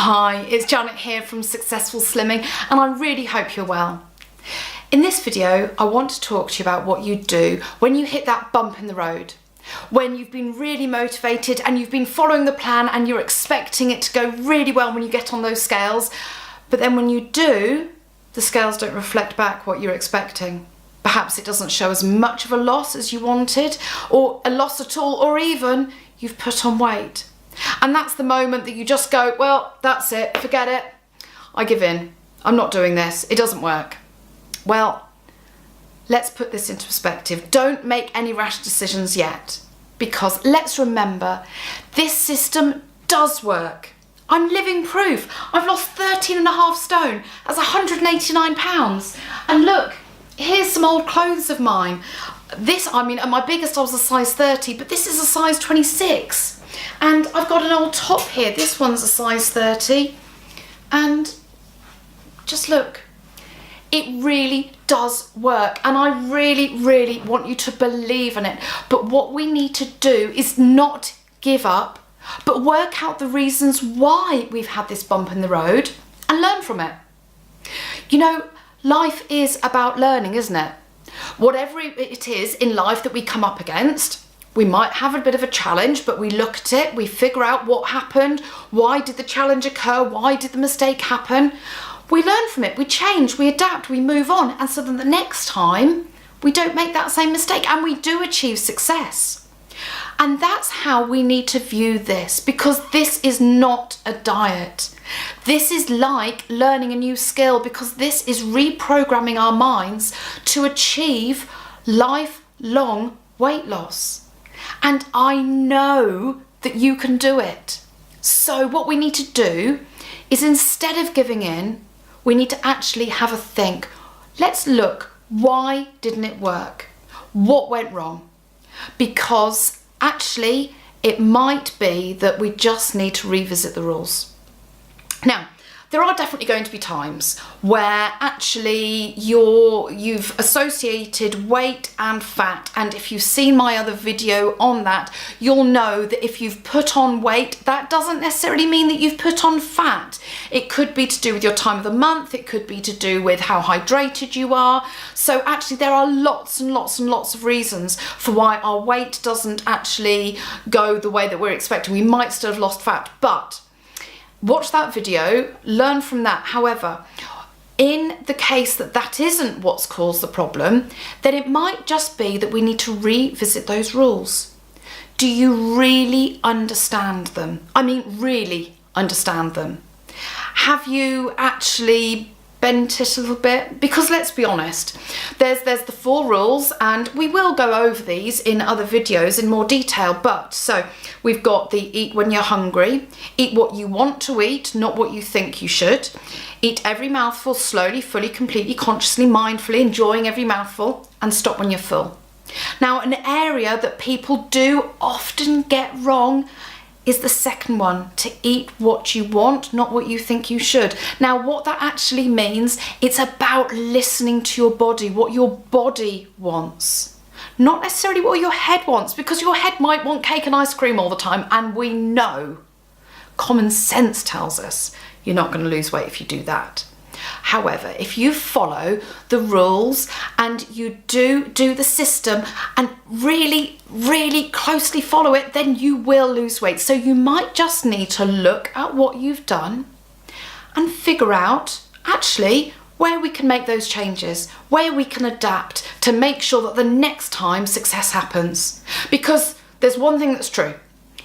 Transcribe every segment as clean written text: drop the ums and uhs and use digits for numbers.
Hi, it's Janet here from Successful Slimming, and I really hope you're well. In this video, I want to talk to you about what you do when you hit that bump in the road. When you've been really motivated and you've been following the plan and you're expecting it to go really well when you get on those scales, but then when you do, the scales don't reflect back what you're expecting. Perhaps it doesn't show as much of a loss as you wanted, or a loss at all, or even you've put on weight. And that's the moment that you just go, well, that's it, forget it. I give in. I'm not doing this. It doesn't work. Well, let's put this into perspective. Don't make any rash decisions yet, because let's remember, this system does work. I'm living proof. I've lost 13.5 stone. That's 189 pounds. And look, here's some old clothes of mine. This, at my biggest I was a size 30, but this is a size 26. And I've got an old top here. This one's a size 30. And just look, it really does work. And I really, really want you to believe in it. But what we need to do is not give up, but work out the reasons why we've had this bump in the road and learn from it. You know, life is about learning, isn't it? Whatever it is in life that we come up against, we might have a bit of a challenge, but we look at it, we figure out what happened, why did the challenge occur, why did the mistake happen? We learn from it, we change, we adapt, we move on, and so then the next time we don't make that same mistake and we do achieve success. And that's how we need to view this, because this is not a diet. This is like learning a new skill, because this is reprogramming our minds to achieve lifelong weight loss. And I know that you can do it. So what we need to do is, instead of giving in, we need to actually have a think. Let's look, why didn't it work? What went wrong? Because actually it might be that we just need to revisit the rules. Now, there are definitely going to be times where actually you've associated weight and fat, and if you've seen my other video on that, you'll know that if you've put on weight, that doesn't necessarily mean that you've put on fat. It could be to do with your time of the month, it could be to do with how hydrated you are. So actually there are lots and lots and lots of reasons for why our weight doesn't actually go the way that we're expecting. We might still have lost fat, but watch that video, learn from that. However, in the case that that isn't what's caused the problem, then it might just be that we need to revisit those rules. Do you really understand them? I mean, really understand them? Have you actually bent it a little bit? Because let's be honest, there's the 4 rules, and we will go over these in other videos in more detail. But so we've got the eat when you're hungry, eat what you want to eat, not what you think you should, eat every mouthful slowly, fully, completely, consciously, mindfully, enjoying every mouthful, and stop when you're full. Now, an area that people do often get wrong is the second one, to eat what you want, not what you think you should. Now, what that actually means, it's about listening to your body, what your body wants. Not necessarily what your head wants, because your head might want cake and ice cream all the time, and we know, common sense tells us, you're not going to lose weight if you do that. However, if you follow the rules and you do the system and really, really closely follow it, then you will lose weight. So you might just need to look at what you've done and figure out actually where we can make those changes, where we can adapt to make sure that the next time success happens. Because there's one thing that's true.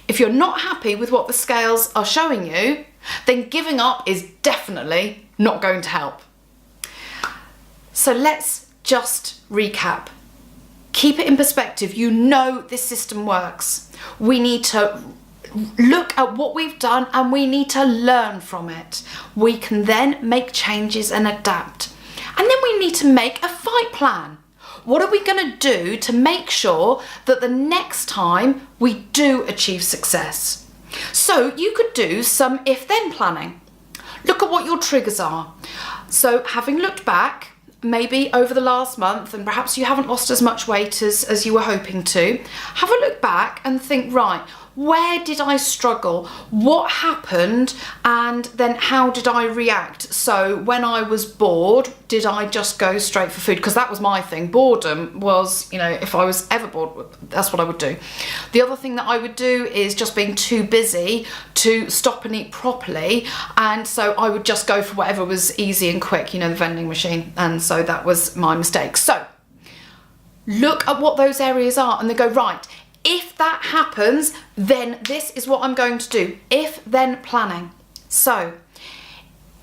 If you're not happy with what the scales are showing you, then giving up is definitely not going to help. So let's just recap. Keep it in perspective. You know this system works. We need to look at what we've done and we need to learn from it. We can then make changes and adapt. And then we need to make a fight plan. What are we going to do to make sure that the next time we do achieve success? So you could do some if-then planning. Look at what your triggers are. So having looked back, maybe over the last month, and perhaps you haven't lost as much weight as you were hoping to, have a look back and think, right, where did I struggle? What happened? And then how did I react? So when I was bored, did I just go straight for food? Because that was my thing. Boredom was, you know, if I was ever bored, that's what I would do. The other thing that I would do is just being too busy to stop and eat properly. And so I would just go for whatever was easy and quick, you know, the vending machine. And so that was my mistake. So look at what those areas are and then go, right, if that happens, then this is what I'm going to do. If then planning. So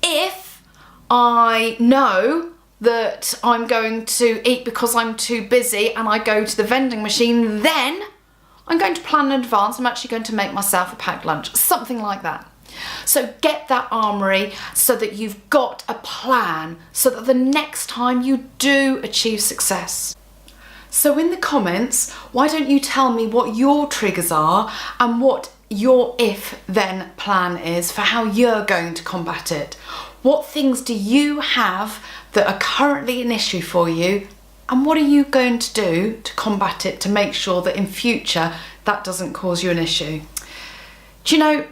if I know that I'm going to eat because I'm too busy and I go to the vending machine, then I'm going to plan in advance. I'm actually going to make myself a packed lunch, something like that. So get that armoury so that you've got a plan so that the next time you do achieve success. So in the comments, why don't you tell me what your triggers are and what your if then plan is for how you're going to combat it. What things do you have that are currently an issue for you, and what are you going to do to combat it to make sure that in future that doesn't cause you an issue? Do you know,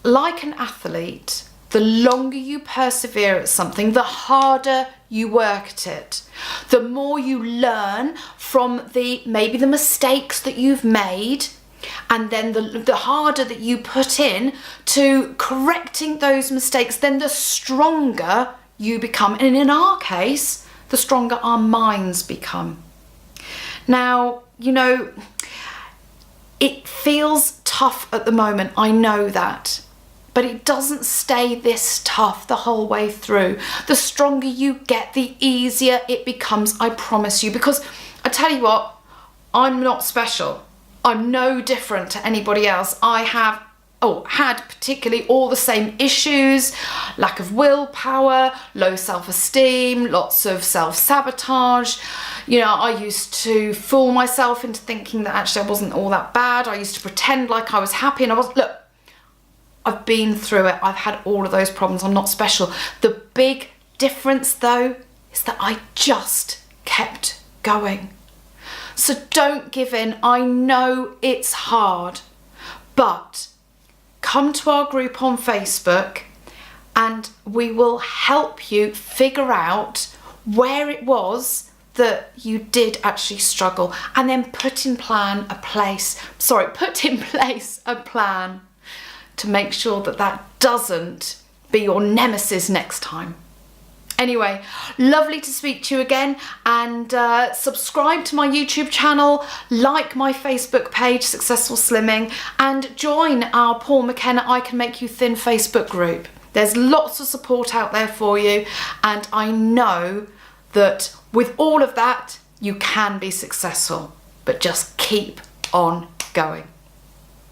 like an athlete, the longer you persevere at something, the harder you work at it. The more you learn from maybe the mistakes that you've made, and then the harder that you put in to correcting those mistakes, then the stronger you become. And in our case, the stronger our minds become. Now, you know, it feels tough at the moment, I know that. But it doesn't stay this tough the whole way through. The stronger you get, the easier it becomes, I promise you. Because I tell you what, I'm not special. I'm no different to anybody else. I have had particularly all the same issues: lack of willpower, low self-esteem, lots of self-sabotage. You know, I used to fool myself into thinking that actually I wasn't all that bad. I used to pretend like I was happy and I wasn't. Look, I've been through it. I've had all of those problems. I'm not special. The big difference though is that I just kept going. So don't give in. I know it's hard, but come to our group on Facebook and we will help you figure out where it was that you did actually struggle, and then put in place a plan to make sure that that doesn't be your nemesis next time. Anyway, lovely to speak to you again, and subscribe to my YouTube channel, like my Facebook page, Successful Slimming, and join our Paul McKenna I Can Make You Thin Facebook group. There's lots of support out there for you, and I know that with all of that, you can be successful, but just keep on going.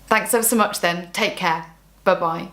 Thanks ever so much then. Take care. Bye-bye.